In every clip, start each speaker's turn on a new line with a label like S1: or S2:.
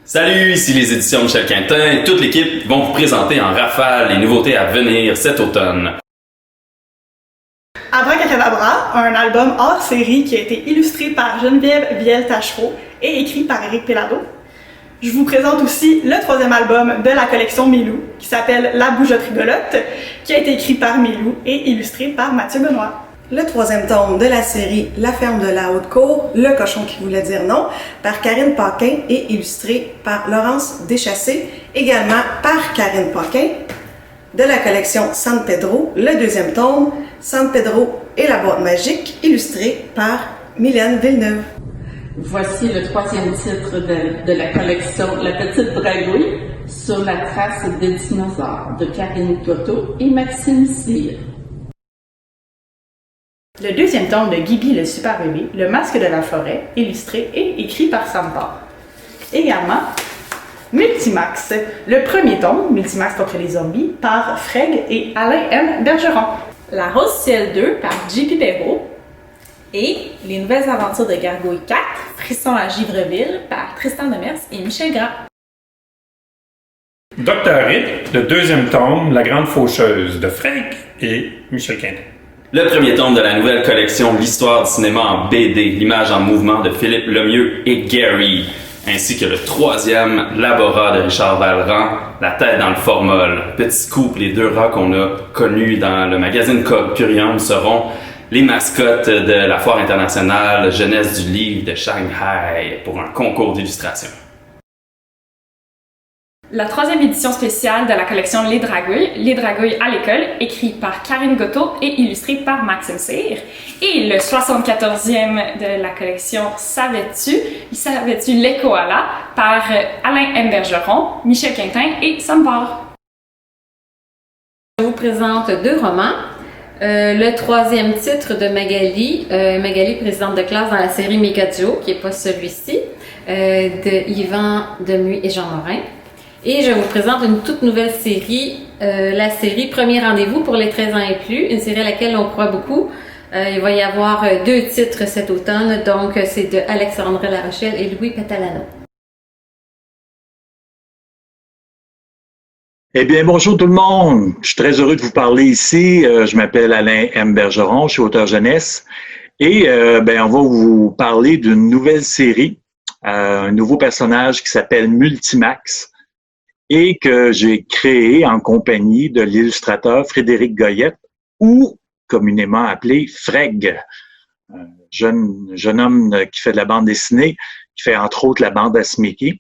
S1: Salut, ici les éditions Michel Quintin et toute l'équipe vont vous présenter en rafale les nouveautés à venir cet automne.
S2: Abracadabra, un album hors série qui a été illustré par Geneviève Viel-Tachereau et écrit par Éric Pellado. Je vous présente aussi le troisième album de la collection Milou, qui s'appelle La Bougeotte rigolote, qui a été écrit par Milou et illustré par Mathieu Benoît.
S3: Le troisième tome de la série La ferme de la Haute-Cour, Le cochon qui voulait dire non, par Karine Paquin et illustré par Laurence Deschassés, également par Karine Paquin. De la collection San Pedro, le deuxième tome, San Pedro et la boîte magique, illustré par Mylène Villeneuve.
S4: Voici le troisième titre de la collection La Petite Dragouille, Sur la trace des dinosaures, de Karine Toteau et Maxime Cyr.
S2: Le deuxième tome de Gibi le super bébé, Le masque de la forêt, illustré et écrit par Sampar. Également, Multimax, le premier tome, Multimax contre les zombies, par Freg et Alain M. Bergeron.
S5: La Rose Ciel 2 par J.P. Perrault et Les Nouvelles Aventures de Gargouille 4, Frisson à Givreville par Tristan Demers et Michel Grand.
S6: Dr. Hit, le deuxième tome, La Grande Faucheuse, de Freg et Michel Quintin.
S1: Le premier tome de la nouvelle collection L'Histoire du cinéma en BD, l'image en mouvement de Philippe Lemieux et Gary, ainsi que le troisième Labora de Richard Valran, La tête dans le formol. Petit scoop, les deux rats qu'on a connus dans le magazine Curium seront les mascottes de la Foire internationale Jeunesse du livre de Shanghai pour un concours d'illustration.
S7: La troisième édition spéciale de la collection Les Dragouilles à l'école, écrit par Karine Gotto et illustré par Maxime Cyr. Et le 74e de la collection Savais-tu les koalas par Alain M. Bergeron, Michel Quintin et Sampar.
S8: Je vous présente deux romans. Le troisième titre de Magali, Magali présidente de classe dans la série Mégadio, qui n'est pas celui-ci, de Yvan Demuy et Jean Morin. Et je vous présente une toute nouvelle série, la série Premier rendez-vous pour les 13 ans et plus, une série à laquelle on croit beaucoup. Il va y avoir deux titres cet automne, donc c'est de Alexandre Larochelle et Louis Petalano.
S9: Eh bien, bonjour tout le monde. Je suis très heureux de vous parler ici. Je m'appelle Alain M. Bergeron, je suis auteur jeunesse. Et on va vous parler d'une nouvelle série, un nouveau personnage qui s'appelle Multimax et que j'ai créé en compagnie de l'illustrateur Frédéric Goyette, ou communément appelé Freg, un jeune homme qui fait de la bande dessinée, qui fait entre autres la bande à Mickey.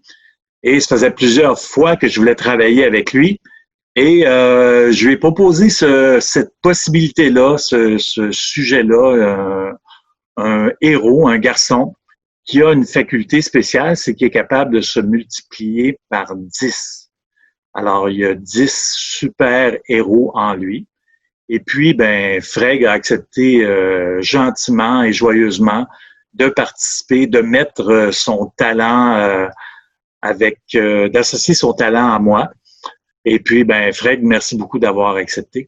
S9: Et ça faisait plusieurs fois que je voulais travailler avec lui. Et je lui ai proposé cette possibilité-là, ce sujet-là, un héros, un garçon, qui a une faculté spéciale, c'est qu'il est capable de se multiplier par 10. Alors, il y a 10 super héros en lui. Et puis, Freg a accepté gentiment et joyeusement de participer, de mettre son talent d'associer son talent à moi. Et puis, Freg, merci beaucoup d'avoir accepté.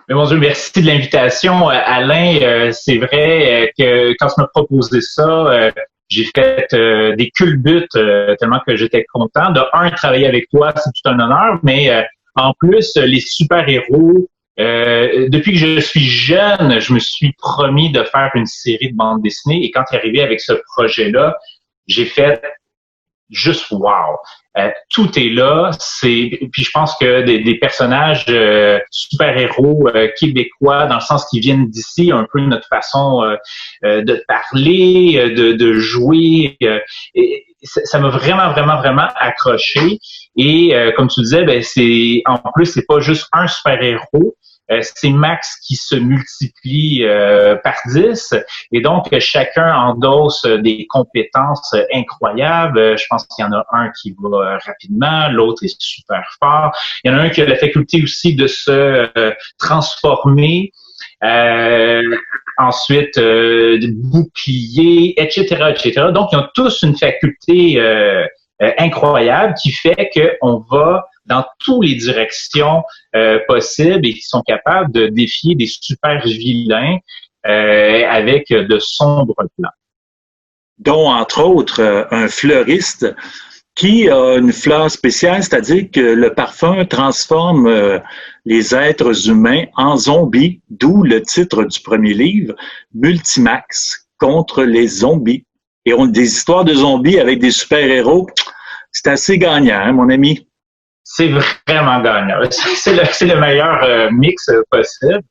S10: Mais mon Dieu, merci de l'invitation. Alain, c'est vrai que quand tu m'as proposé ça, j'ai fait des culbutes tellement que j'étais content. De travailler avec toi, c'est tout un honneur, mais en plus, les super-héros, depuis que je suis jeune, je me suis promis de faire une série de bandes dessinées et quand tu es arrivé avec ce projet-là, j'ai fait juste wow. Tout est là, puis je pense que des personnages super-héros québécois, dans le sens qu'ils viennent d'ici, un peu notre façon de parler, de jouer, et ça m'a vraiment accroché. Et comme tu disais, en plus c'est pas juste un super-héros. C'est Max qui se multiplie par 10 et donc chacun endosse des compétences incroyables. Je pense qu'il y en a un qui va rapidement, l'autre est super fort. Il y en a un qui a la faculté aussi de se transformer. Ensuite, de bouclier, etc. Donc, ils ont tous une faculté incroyable qui fait qu'on va dans toutes les directions possibles et qui sont capables de défier des super vilains avec de sombres plans.
S9: dont entre autres un fleuriste qui a une fleur spéciale, c'est-à-dire que le parfum transforme les êtres humains en zombies, d'où le titre du premier livre, Multimax, contre les zombies. Et on a des histoires de zombies avec des super-héros. C'est assez gagnant, hein, mon ami?
S10: C'est vraiment gagnant. C'est le meilleur mix possible.